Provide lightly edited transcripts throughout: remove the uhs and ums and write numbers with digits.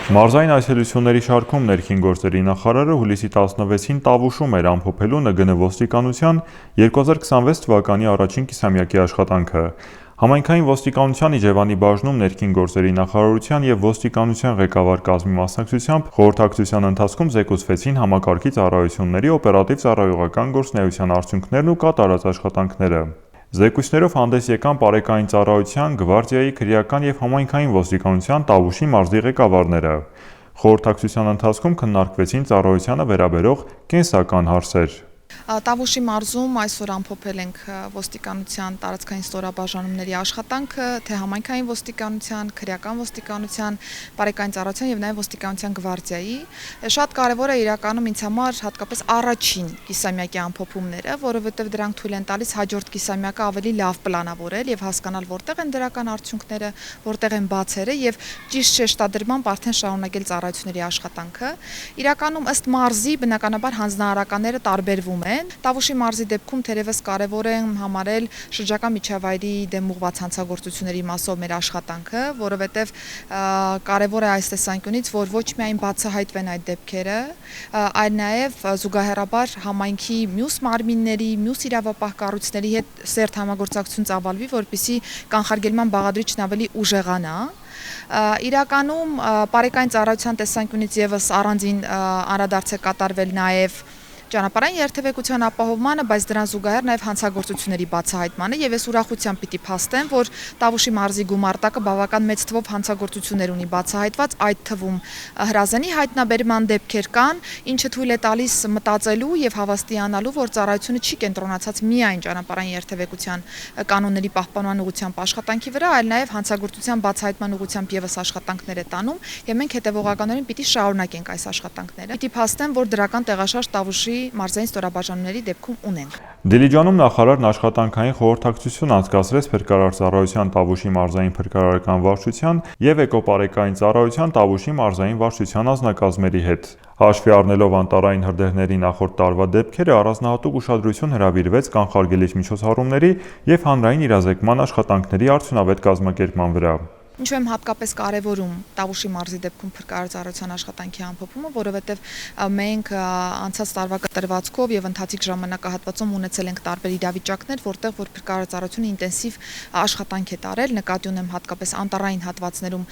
Մարզային այցելությունների շարքում ներքին գործերի նախարարը հուլիսի 16-ին Տավուշում էր ամփոփելու ՆԳՆ ոստիկանության 2026 թվականի առաջին կիսամյակի աշխատանքը։ Համայնքային ոստիկանության Իջևանի բաժնում ներքին գործերի նախարարության եւ ոստիկանության ղեկավար կազմի մասնակցությամբ խորհրդակցության ընթացքում զեկուցվեցին համակարգի ծառայությունների օպերատիվ ծառայողական գործունեության արդյունքներն ու կատարած աշխատանքները։ Զեկույցներով հանդես եկան Պարեկային ծառայության, Գվարդիայի, քրեական եւ համայնքային ոստիկանության Տավուշի մարզի ղեկավարները։ Խորհրդակցության ընթացքում քննարկվեցին ծառայությանը վերաբերող կենսական հարցեր։ Տավուշի մարզում այսօր ամփոփել ենք ոստիկանության տարածքային ստորաբաժանումների աշխատանքը, թե համայնքային ոստիկանության, քրեական ոստիկանության, Պարեկային ծառայության եւ նաեւ ոստիկանության Գվարդիայի։ Շատ կարեւոր է իրականում ինձ համար հատկապես առաջին կիսամյակի ամփոփումները, որովհետեւ դրանք թույլ են տալիս հաջորդ կիսամյակը ավելի լավ պլանավորել եւ հասկանալ որտեղ են դրական արդյունքները, որտեղ են բացերը եւ ճիշտ շեշտադրմամբ արդեն շարունակել ծառայությունների աշխատանքը։ Իրականում ըստ մարզի բնականաբար հանձնարարականները տարբերվում են։ Տավուշի մարզի դեպքում թերևս կարևոր է համարել շրջակա միջավայրի դեմ ուղղված հանցագործությունների մասով մեր աշխատանքը, որովհետև կարևոր է այս տեսանկյունից, որ ոչ միայն բացահայտվեն այդ դեպքերը, այլ նաև զուգահեռաբար համայնքի մյուս մարմինների, մյուս իրավապահ կառույցների հետ սերտ համագործակցություն ծավալվի, որպեսզի կանխարգելման բաղադրիչն ավելի ուժեղանա։ Իրականում Պարեկային ծառայության տեսանկյունից եւս առանձին անդրադարձ է կատարվել նաև ճանապարհային երթևեկության ապահովմանը, բայց դրան զուգահեռ նաև հանցագործությունների բացահայտմանը եւ ես ուրախությամբ պիտի փաստեմ, որ Տավուշի մարզի գումարտակը բավական մեծ թվով հանցագործություններ ունի բացահայտված, այդ թվում հրազենի հայտնաբերման դեպքեր կան, ինչը թույլ է տալիս մտածելու եւ հավաստիանալու, որ ծառայությունը չի կենտրոնացած միայն ճանապարհային երթևեկության կանոնների պահպանման ուղղությամբ աշխատանքի վրա, այլ նաև հանցագործության բացահայտման ուղղությամբ եւս աշխատանքներ է տանում եւ մենք հետեւողականորեն պիտի շարունակենք այս աշխատանքները։ Պիտի փաստեմ, որ դրական տեղաշարժ Տավուշի մարզային ստորաբաժանումների դեպքում ունենք։ Դիլիջանում նախարարն աշխատանքային խորհրդակցություն անցկացրեց Փրկարար ծառայության Տավուշի մարզային փրկարարական վարչության եւ Էկոպարեկային ծառայության Տավուշի մարզային վարչության անձնակազմերի հետ։ Հաշվի առնելով անտառային հրդեհների նախորդ տարվա դեպքերը, առանձնահատուկ ուշադրություն հրավիրվեց կանխարգելիչ միջոցառումների եւ հանրային իրազեկման աշխատանքների արդյունավետ կազմակերպման վրա։ Ինչու եմ հատկապես կարևորում Տավուշի մարզի դեպքում Փրկարար ծառայության աշխատանքի ամփոփումը, որովհետև մենք անցած տարվա կտրվածքով եւ ընթացիկ ժամանակահատվածում ունեցել ենք տարբեր իրավիճակներ, որտեղ որ Փրկարար ծառայությունը ինտենսիվ աշխատանք է տարել, նկատի ունեմ հատկապես անտառային հատվածներում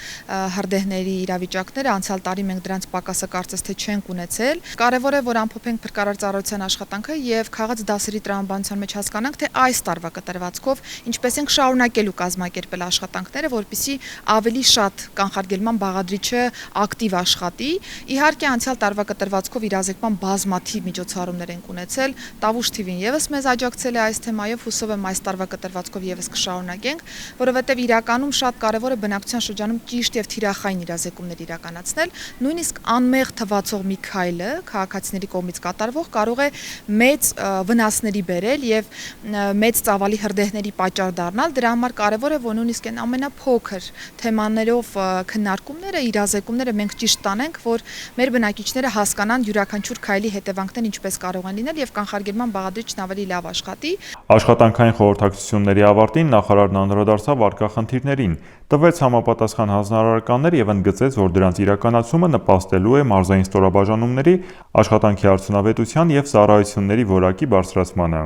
հրդեհների իրավիճակները, անցյալ տարի մենք դրանց պակասը կարծես թե չենք ունեցել։ Կարևոր է, որ ամփոփենք Փրկարար ծառայության աշխատանքը եւ քաղաք դասերի տրամաբանության մեջ հասկանանք, թե այս տարվա կտրվածքով ինչպես ենք շարունակելու կազմակերպել աշխատանքները, որպեսզի ավելի շատ կանխարգելման բաղադրիչը ակտիվ աշխատի։ Իհարկե անցյալ տարվա կտրվածքով իրազեկման բազմաթիվ միջոցառումներ ենք ունեցել։ Տավուշ TV-ն եւս մեզ աջակցել է այս թեմայով, հուսով եմ այս տարվա կտրվածքով եւս կշարունակենք, որովհետեւ իրականում շատ կարեւոր է բնակչության շրջանում ճիշտ եւ թիրախային իրազեկումներ իրականացնել։ Նույնիսկ անմեղ թվացող մի քայլը քաղաքացիների կողմից կատարվող կարող է մեծ վնասների բերել եւ մեծ ծավալի հրդեհների պատճառ դառնալ։ Դրա համար կարեւոր է, որ նույնիսկ այն ամենափոքր թեմաներով քննարկումները, իրազեկումները մենք ճիշտ տանենք, որ մեր բնակիչները հասկանան յուրաքանչյուր քայլի հետևանքներն ինչպես կարող են լինել եւ կանխարգելման բաղադրիչն ավելի լավ աշխատի։ Աշխատանքային խորհրդակցությունների ավարտին նախարարն անդրադարձավ առկա խնդիրներին, տվեց համապատասխան հանձնարարականներ եւ ընդգծեց, որ դրանց իրականացումը նպաստելու է մարզային ստորաբաժանումների աշխատանքի արդյունավետության եւ ծառայությունների որակի բարձրացմանը։